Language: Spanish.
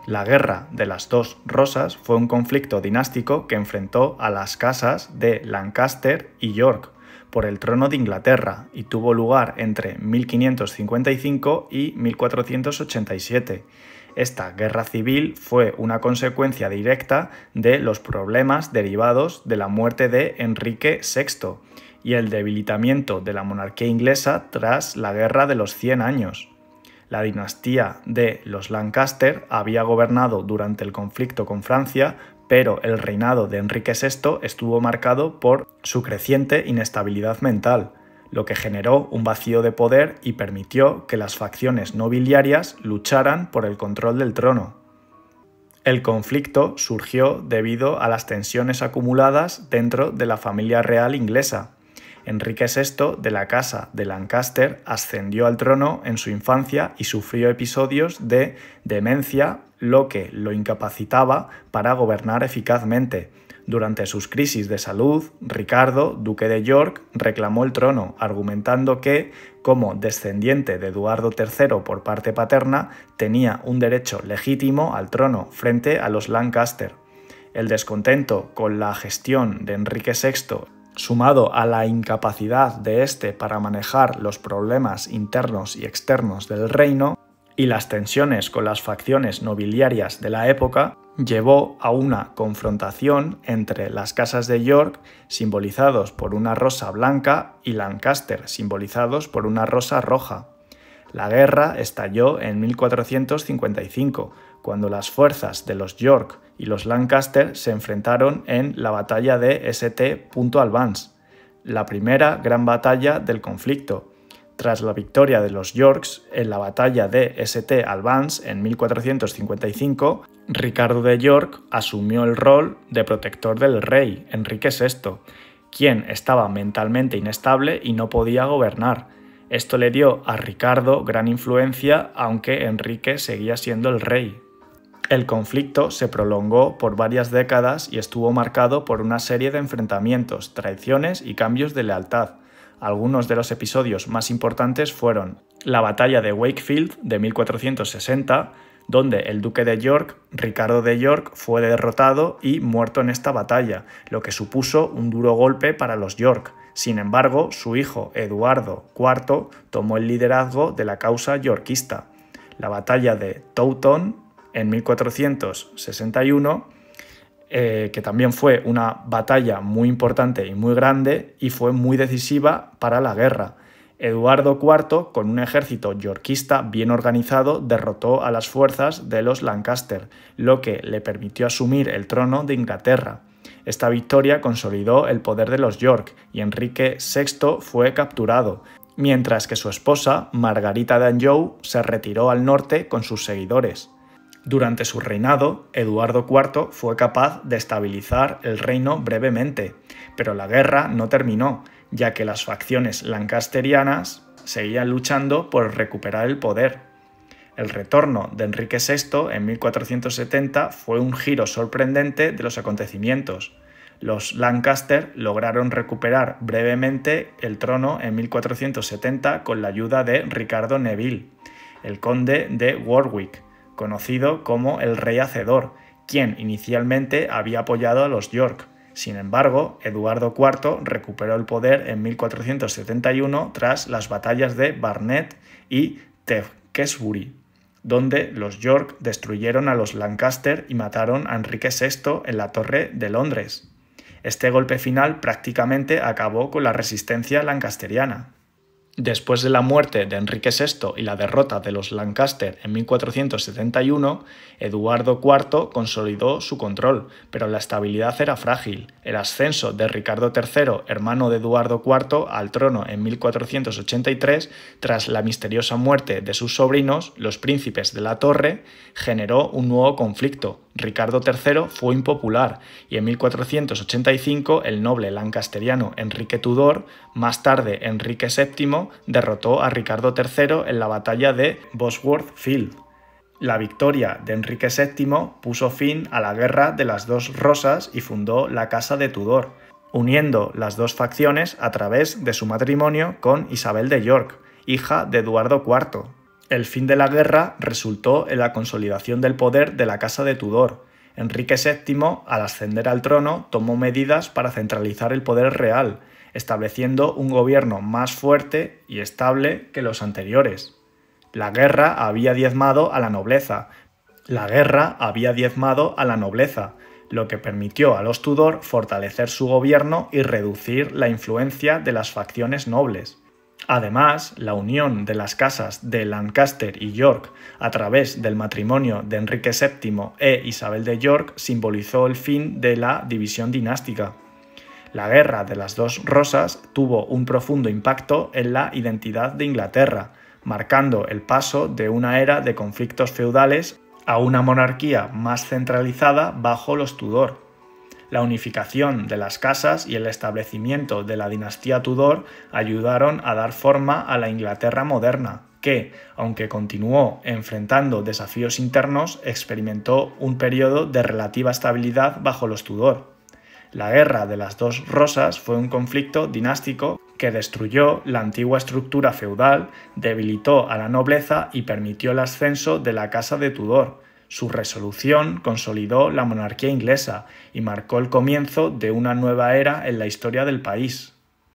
La Guerra de las Dos Rosas fue un conflicto dinástico que enfrentó a las casas de Lancaster y York por el trono de Inglaterra y tuvo lugar entre 1555 y 1487. Esta guerra civil fue una consecuencia directa de los problemas derivados de la muerte de Enrique VI y el debilitamiento de la monarquía inglesa tras la Guerra de los 100 años. La dinastía de los Lancaster había gobernado durante el conflicto con Francia, pero el reinado de Enrique VI estuvo marcado por su creciente inestabilidad mental, lo que generó un vacío de poder y permitió que las facciones nobiliarias lucharan por el control del trono. El conflicto surgió debido a las tensiones acumuladas dentro de la familia real inglesa. Enrique VI de la Casa de Lancaster ascendió al trono en su infancia y sufrió episodios de demencia, lo que lo incapacitaba para gobernar eficazmente. Durante sus crisis de salud, Ricardo, duque de York, reclamó el trono, argumentando que, como descendiente de Eduardo III por parte paterna, tenía un derecho legítimo al trono frente a los Lancaster. El descontento con la gestión de Enrique VI, sumado a la incapacidad de éste para manejar los problemas internos y externos del reino, y las tensiones con las facciones nobiliarias de la época, llevó a una confrontación entre las casas de York, simbolizados por una rosa blanca, y Lancaster, simbolizados por una rosa roja. La guerra estalló en 1455, cuando las fuerzas de los York y los Lancaster se enfrentaron en la batalla de St. Albans, la primera gran batalla del conflicto. Tras la victoria de los Yorks en la batalla de St. Albans en 1455, Ricardo de York asumió el rol de protector del rey, Enrique VI, quien estaba mentalmente inestable y no podía gobernar. Esto le dio a Ricardo gran influencia, aunque Enrique seguía siendo el rey. El conflicto se prolongó por varias décadas y estuvo marcado por una serie de enfrentamientos, traiciones y cambios de lealtad. Algunos de los episodios más importantes fueron la batalla de Wakefield de 1460, donde el duque de York, Ricardo de York, fue derrotado y muerto en esta batalla, lo que supuso un duro golpe para los York. Sin embargo, su hijo Eduardo IV tomó el liderazgo de la causa yorkista. La batalla de Taunton en 1461, que también fue una batalla muy importante y muy grande y fue muy decisiva para la guerra. Eduardo IV, con un ejército yorkista bien organizado, derrotó a las fuerzas de los Lancaster, lo que le permitió asumir el trono de Inglaterra. Esta victoria consolidó el poder de los York y Enrique VI fue capturado, mientras que su esposa, Margarita de Anjou, se retiró al norte con sus seguidores. Durante su reinado, Eduardo IV fue capaz de estabilizar el reino brevemente, pero la guerra no terminó, ya que las facciones lancasterianas seguían luchando por recuperar el poder. El retorno de Enrique VI en 1470 fue un giro sorprendente de los acontecimientos. Los Lancaster lograron recuperar brevemente el trono en 1470 con la ayuda de Ricardo Neville, el conde de Warwick, conocido como el Rey Hacedor, quien inicialmente había apoyado a los York. Sin embargo, Eduardo IV recuperó el poder en 1471 tras las batallas de Barnet y Tewkesbury, donde los York destruyeron a los Lancaster y mataron a Enrique VI en la Torre de Londres. Este golpe final prácticamente acabó con la resistencia lancasteriana. Después de la muerte de Enrique VI y la derrota de los Lancaster en 1471, Eduardo IV consolidó su control, pero la estabilidad era frágil. El ascenso de Ricardo III, hermano de Eduardo IV, al trono en 1483, tras la misteriosa muerte de sus sobrinos, los príncipes de la Torre, generó un nuevo conflicto. Ricardo III fue impopular y en 1485 el noble lancasteriano Enrique Tudor, más tarde Enrique VII, derrotó a Ricardo III en la batalla de Bosworth Field. La victoria de Enrique VII puso fin a la Guerra de las Dos Rosas y fundó la Casa de Tudor, uniendo las dos facciones a través de su matrimonio con Isabel de York, hija de Eduardo IV. El fin de la guerra resultó en la consolidación del poder de la Casa de Tudor. Enrique VII, al ascender al trono, tomó medidas para centralizar el poder real, estableciendo un gobierno más fuerte y estable que los anteriores. La guerra había diezmado a la nobleza, lo que permitió a los Tudor fortalecer su gobierno y reducir la influencia de las facciones nobles. Además, la unión de las casas de Lancaster y York a través del matrimonio de Enrique VII e Isabel de York simbolizó el fin de la división dinástica. La Guerra de las Dos Rosas tuvo un profundo impacto en la identidad de Inglaterra, marcando el paso de una era de conflictos feudales a una monarquía más centralizada bajo los Tudor. La unificación de las casas y el establecimiento de la dinastía Tudor ayudaron a dar forma a la Inglaterra moderna, que, aunque continuó enfrentando desafíos internos, experimentó un periodo de relativa estabilidad bajo los Tudor. La Guerra de las Dos Rosas fue un conflicto dinástico que destruyó la antigua estructura feudal, debilitó a la nobleza y permitió el ascenso de la Casa de Tudor. Su resolución consolidó la monarquía inglesa y marcó el comienzo de una nueva era en la historia del país.